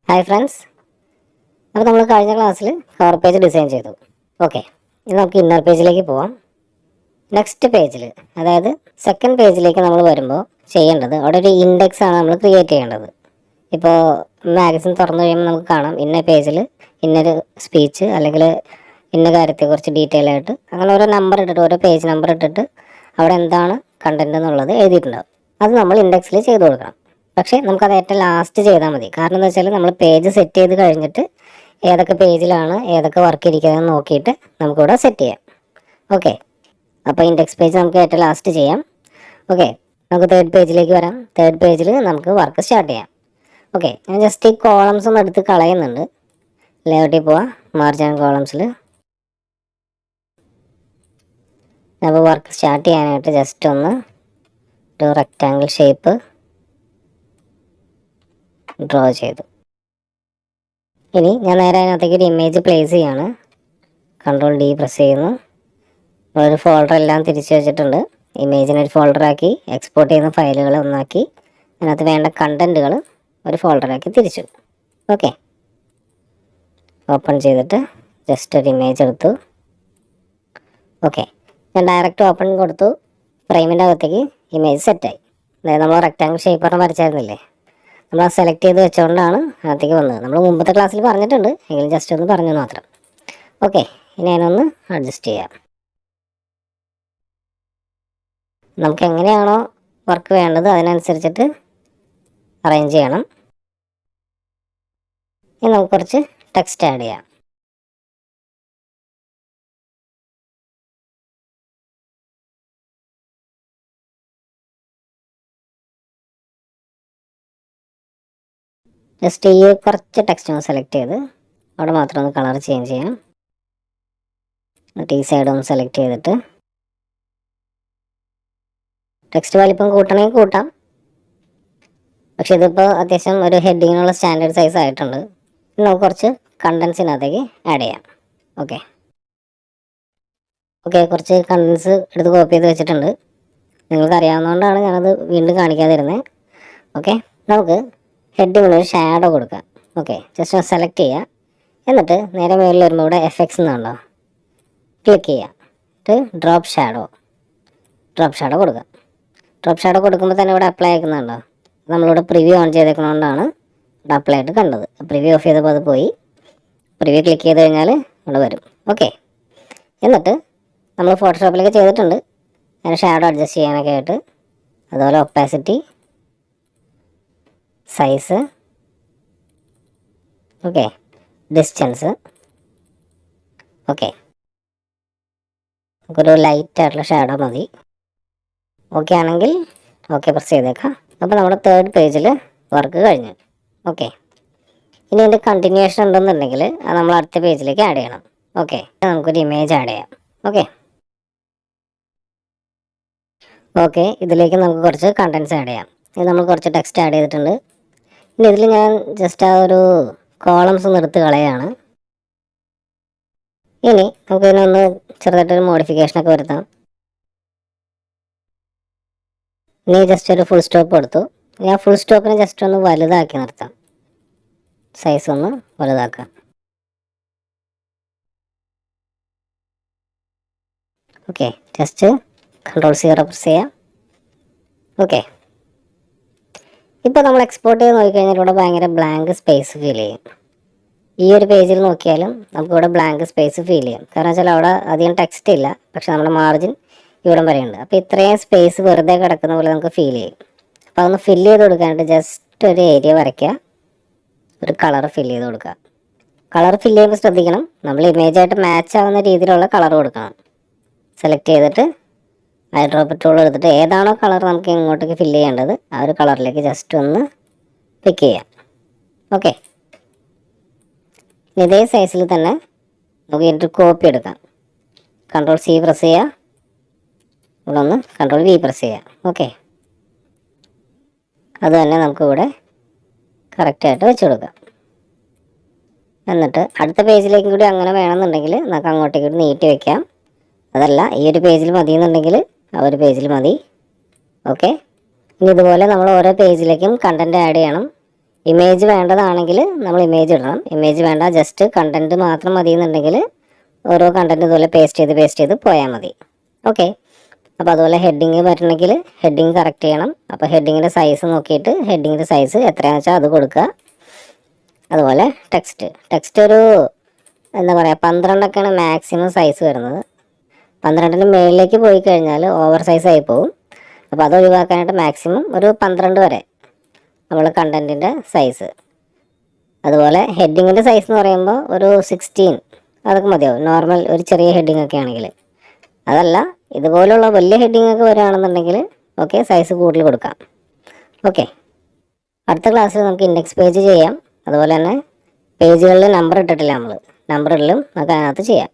Hi friends, അപ്പോൾ നമ്മൾ കഴിഞ്ഞ ക്ലാസ്സിൽ കവർ പേജ് ഡിസൈൻ ചെയ്തു. ഓക്കെ, ഇനി നമുക്ക് ഇന്നർ പേജിലേക്ക് പോവാം. നെക്സ്റ്റ് പേജിൽ, അതായത് സെക്കൻഡ് പേജിലേക്ക് നമ്മൾ വരുമ്പോൾ ചെയ്യേണ്ടത്, അവിടെ ഒരു ഇൻഡെക്സ് ആണ് നമ്മൾ ക്രിയേറ്റ് ചെയ്യേണ്ടത്. ഇപ്പോൾ മാഗസിൻ തുറന്നു കഴിയുമ്പോൾ നമുക്ക് കാണാം ഇന്ന പേജിൽ ഇന്നൊരു സ്പീച്ച് അല്ലെങ്കിൽ ഇന്ന കാര്യത്തെക്കുറിച്ച് ഡീറ്റെയിൽ ആയിട്ട് അങ്ങനെ ഓരോ നമ്പർ ഇട്ടിട്ട്, ഓരോ പേജ് നമ്പർ ഇട്ടിട്ട് അവിടെ എന്താണ് കണ്ടന്റ് എന്നുള്ളത് എഴുതിയിട്ടുണ്ടാവും. അത് നമ്മൾ ഇൻഡെക്സിൽ ചെയ്ത് കൊടുക്കണം. പക്ഷേ നമുക്കത് ഏറ്റവും ലാസ്റ്റ് ചെയ്താൽ മതി. കാരണം എന്താ വെച്ചാൽ നമ്മൾ പേജ് സെറ്റ് ചെയ്ത് കഴിഞ്ഞിട്ട് ഏതൊക്കെ പേജിലാണ് ഏതൊക്കെ വർക്ക് ഇരിക്കുന്നതെന്ന് നോക്കിയിട്ട് നമുക്കിവിടെ സെറ്റ് ചെയ്യാം. ഓക്കെ, അപ്പോൾ ഇൻഡെക്സ് പേജ് നമുക്ക് ഏറ്റവും ലാസ്റ്റ് ചെയ്യാം. ഓക്കെ, നമുക്ക് തേർഡ് പേജിലേക്ക് വരാം. തേർഡ് പേജിൽ നമുക്ക് വർക്ക് സ്റ്റാർട്ട് ചെയ്യാം. ഓക്കെ, ഞാൻ ജസ്റ്റ് ഈ കോളംസ് ഒന്ന് എടുത്ത് കളയുന്നുണ്ട്. ലേഔട്ടിൽ പോവാം, മാർജിൻ കോളംസിൽ. അപ്പോൾ വർക്ക് സ്റ്റാർട്ട് ചെയ്യാനായിട്ട് ജസ്റ്റ് ഒന്ന് ഒരു റെക്റ്റാങ്കിൾ ഷേപ്പ് ഡ്രോ ചെയ്തു. ഇനി ഞാൻ നേരെ അതിനകത്തേക്ക് ഒരു ഇമേജ് പ്ലേസ് ചെയ്യാണ്. കൺട്രോൾ ഡി പ്രസ് ചെയ്യുന്നു. ഒരു ഫോൾഡർ എല്ലാം തിരിച്ചു വെച്ചിട്ടുണ്ട്. ഇമേജിനെ ഒരു ഫോൾഡറാക്കി, എക്സ്പോർട്ട് ചെയ്യുന്ന ഫയലുകൾ ഒന്നാക്കി, അതിനകത്ത് വേണ്ട കണ്ടൻറ്റുകൾ ഒരു ഫോൾഡറാക്കി തിരിച്ചു. ഓക്കെ, ഓപ്പൺ ചെയ്തിട്ട് ജസ്റ്റ് ഒരു ഇമേജ് എടുത്തു. ഓക്കെ, ഞാൻ ഡയറക്റ്റ് ഓപ്പൺ കൊടുത്തു. ഫ്രെയിമിൻ്റെ അകത്തേക്ക് ഇമേജ് സെറ്റായി. അതായത് നമ്മൾ റെക്റ്റാങ്കിൾ ഷേപ്പ് പറഞ്ഞ് വരച്ചായിരുന്നില്ലേ, നമ്മൾ അത് സെലക്ട് ചെയ്ത് വെച്ചുകൊണ്ടാണ് അതിനകത്തേക്ക് വന്നത്. നമ്മൾ മുമ്പത്തെ ക്ലാസ്സിൽ പറഞ്ഞിട്ടുണ്ട്, എങ്കിലും ജസ്റ്റ് ഒന്ന് പറഞ്ഞു മാത്രം. ഓക്കെ, ഇനി അതിനൊന്ന് അഡ്ജസ്റ്റ് ചെയ്യാം. നമുക്ക് എങ്ങനെയാണോ വർക്ക് വേണ്ടത് അതിനനുസരിച്ചിട്ട് അറേഞ്ച് ചെയ്യണം. ഇനി നമുക്ക് കുറച്ച് ടെക്സ്റ്റ് ആഡ് ചെയ്യാം. ജസ്റ്റ് ഈ കുറച്ച് ടെക്സ്റ്റ് ഒന്ന് സെലക്ട് ചെയ്ത് അവിടെ മാത്രം ഒന്ന് കളർ ചേഞ്ച് ചെയ്യാം. എന്നിട്ട് ഈ സൈഡ് ഒന്ന് സെലക്ട് ചെയ്തിട്ട് ടെക്സ്റ്റ് വലിപ്പം കൂട്ടണമെങ്കിൽ കൂട്ടാം. പക്ഷെ ഇതിപ്പോൾ അത്യാവശ്യം ഒരു ഹെഡിങ്ങിനുള്ള സ്റ്റാൻഡേർഡ് സൈസ് ആയിട്ടുണ്ട്. നമുക്ക് കുറച്ച് കണ്ടൻസിനകത്തേക്ക് ആഡ് ചെയ്യാം. ഓക്കെ, കുറച്ച് കണ്ടൻസ് എടുത്ത് കോപ്പി ചെയ്ത് വെച്ചിട്ടുണ്ട്. നിങ്ങൾക്ക് അറിയാവുന്നതുകൊണ്ടാണ് ഞാനത് വീണ്ടും കാണിക്കാതിരുന്നത്. ഓക്കെ, നമുക്ക് ഹെഡിങ്ങിന് ഒരു ഷാഡോ കൊടുക്കാം. ഓക്കെ, ജസ്റ്റ് സെലക്ട് ചെയ്യുക. എന്നിട്ട് നേരെ മുകളിൽ വരുമ്പോൾ ഇവിടെ എഫക്ട്സ് എന്നുണ്ടോ, ക്ലിക്ക് ചെയ്യുക. എന്നിട്ട് ഡ്രോപ്പ് ഷാഡോ കൊടുക്കുക. ഡ്രോപ്പ് ഷാഡോ കൊടുക്കുമ്പോൾ തന്നെ ഇവിടെ അപ്ലൈ ആക്കുന്നുണ്ടോ. നമ്മളിവിടെ പ്രിവ്യൂ ഓൺ ചെയ്തേക്കുന്നതുകൊണ്ടാണ് ഇവിടെ അപ്ലൈ ആയിട്ട് കണ്ടത്. പ്രിവ്യൂ ഓഫ് ചെയ്തപ്പോൾ അത് പോയി. പ്രിവ്യൂ ക്ലിക്ക് ചെയ്ത് കഴിഞ്ഞാൽ ഇവിടെ വരും. ഓക്കെ, എന്നിട്ട് നമ്മൾ ഫോട്ടോഷോപ്പിലേക്ക് ചെയ്തിട്ടുണ്ട് അതിന് ഷാഡോ അഡ്ജസ്റ്റ് ചെയ്യാനൊക്കെ ആയിട്ട്. അതുപോലെ opacity, size, okay, distance. Okay, നമുക്കൊരു ലൈറ്റ് ആയിട്ടുള്ള ഷാഡോ മതി. ഓക്കെ ആണെങ്കിൽ ഓക്കെ പ്രസ് ചെയ്തേക്കാം. അപ്പോൾ നമ്മുടെ തേർഡ് പേജിൽ വർക്ക് കഴിഞ്ഞു. ഓക്കെ, ഇനി ഇതിൻ്റെ കണ്ടിന്യൂവേഷൻ ഉണ്ടെന്നുണ്ടെങ്കിൽ അത് നമ്മൾ അടുത്ത പേജിലേക്ക് ആഡ് ചെയ്യണം. ഓക്കെ, നമുക്കൊരു ഇമേജ് ആഡ് ചെയ്യാം. ഓക്കെ, ഇതിലേക്ക് നമുക്ക് കുറച്ച് കണ്ടൻസ് ആഡ് ചെയ്യാം. ഇത് നമ്മൾ കുറച്ച് ടെക്സ്റ്റ് ആഡ് ചെയ്തിട്ടുണ്ട്. ഇനി ഇതിൽ ഞാൻ ജസ്റ്റ് ആ ഒരു കോളംസ് ഒന്ന് എടുത്ത് കളയാണ്. ഇനി നമുക്കിതിനൊന്ന് ചെറുതായിട്ടൊരു മോഡിഫിക്കേഷനൊക്കെ വരുത്താം. ഇനി ജസ്റ്റ് ഒരു ഫുൾ സ്റ്റോപ്പ് കൊടുത്തു. ഞാൻ ഫുൾ സ്റ്റോപ്പിനെ ജസ്റ്റ് ഒന്ന് വലുതാക്കി നിർത്താം. സൈസ് ഒന്ന് വലുതാക്കാം. ഓക്കെ, ജസ്റ്റ് Ctrl+0 പ്രസ് ചെയ്യാം. ഓക്കെ, ഇപ്പോൾ നമ്മൾ എക്സ്പോർട്ട് ചെയ്ത് നോക്കിക്കഴിഞ്ഞാൽ ഇവിടെ ഭയങ്കര ബ്ലാങ്ക് സ്പേസ് ഫീൽ ചെയ്യും. ഈ ഒരു പേജിൽ നോക്കിയാലും നമുക്കിവിടെ ബ്ലാങ്ക് സ്പേസ് ഫീൽ ചെയ്യും. കാരണം വെച്ചാൽ അവിടെ അധികം ടെക്സ്റ്റ് ഇല്ല, പക്ഷെ നമ്മുടെ മാർജിൻ ഇവിടം വരെയുണ്ട്. അപ്പോൾ ഇത്രയും സ്പേസ് വെറുതെ കിടക്കുന്ന പോലെ നമുക്ക് ഫീൽ ചെയ്യും. അപ്പോൾ അതൊന്ന് ഫില്ല് ചെയ്ത് കൊടുക്കാനായിട്ട് ജസ്റ്റ് ഒരു ഏരിയ വരയ്ക്കുക, ഒരു കളർ ഫില്ല് ചെയ്ത് കൊടുക്കുക. കളർ ഫില്ല് ചെയ്യുമ്പോൾ ശ്രദ്ധിക്കണം, നമ്മൾ ഇമേജായിട്ട് മാച്ച് ആവുന്ന രീതിയിലുള്ള കളർ കൊടുക്കണം. സെലക്ട് ചെയ്തിട്ട് ഐ ഡ്രോപ്പ് ടൂൾ എടുത്തിട്ട് ഏതാണോ കളർ നമുക്ക് ഇങ്ങോട്ടേക്ക് ഫില്ല് ചെയ്യേണ്ടത് ആ ഒരു കളറിലേക്ക് ജസ്റ്റ് ഒന്ന് പിക്ക് ചെയ്യാം. ഓക്കെ, ഇതേ സൈസിൽ തന്നെ നമുക്ക് ഇതിൻ്റെ കോപ്പി എടുക്കാം. Ctrl+C പ്രസ് ചെയ്യുക, ഇവിടെ ഒന്ന് Ctrl+V പ്രസ് ചെയ്യുക. ഓക്കെ, അത് തന്നെ നമുക്കിവിടെ കറക്റ്റായിട്ട് വെച്ച് കൊടുക്കാം. എന്നിട്ട് അടുത്ത പേജിലേക്കും കൂടി അങ്ങനെ വേണമെന്നുണ്ടെങ്കിൽ നമുക്ക് അങ്ങോട്ടേക്ക് നീട്ടി വയ്ക്കാം. അതല്ല ഈ ഒരു പേജിൽ മതി എന്നുണ്ടെങ്കിൽ ആ ഒരു പേജിൽ മതി. ഓക്കെ, ഇനി ഇതുപോലെ നമ്മൾ ഓരോ പേജിലേക്കും കണ്ടൻറ്റ് ആഡ് ചെയ്യണം. ഇമേജ് വേണ്ടതാണെങ്കിൽ നമ്മൾ ഇമേജ് ഇടണം. ഇമേജ് വേണ്ട, ജസ്റ്റ് കണ്ടൻറ്റ് മാത്രം മതി എന്നുണ്ടെങ്കിൽ ഓരോ കണ്ടൻറ്റ് ഇതുപോലെ പേസ്റ്റ് ചെയ്ത് പോയാൽ മതി. ഓക്കെ. അപ്പോൾ അതുപോലെ ഹെഡിങ് വരണമെങ്കിൽ ഹെഡിങ് കറക്റ്റ് ചെയ്യണം. അപ്പോൾ ഹെഡിങ്ങിൻ്റെ സൈസ് നോക്കിയിട്ട് ഹെഡിങ്ങിൻ്റെ സൈസ് എത്രയാണെന്ന് വെച്ചാൽ അത് കൊടുക്കുക. അതുപോലെ ടെക്സ്റ്റ് ഒരു എന്താ പറയുക 12 മാക്സിമം സൈസ് വരുന്നത്. 12 മേളിലേക്ക് പോയി കഴിഞ്ഞാൽ ഓവർ സൈസ് ആയി പോകും. അപ്പോൾ അത് ഒഴിവാക്കാനായിട്ട് മാക്സിമം ഒരു 12 വരെ നമ്മൾ കണ്ടൻറ്റിൻ്റെ സൈസ്. അതുപോലെ ഹെഡിങ്ങിൻ്റെ സൈസ് എന്ന് പറയുമ്പോൾ ഒരു 16 അതൊക്കെ മതിയാവും, നോർമൽ ഒരു ചെറിയ ഹെഡിങ് ഒക്കെ ആണെങ്കിൽ. അതല്ല ഇതുപോലുള്ള വലിയ ഹെഡിങ് ഒക്കെ വരികയാണെന്നുണ്ടെങ്കിൽ ഓക്കെ, സൈസ് കൂടുതൽ കൊടുക്കാം. ഓക്കെ. അടുത്ത ക്ലാസ്സിൽ നമുക്ക് ഇൻഡെക്സ് പേജ് ചെയ്യാം. അതുപോലെ തന്നെ പേജുകളിൽ നമ്പർ ഇട്ടിട്ടില്ല, നമ്മൾ നമ്പർ ഇടലും നമുക്ക് അതിനകത്ത് ചെയ്യാം.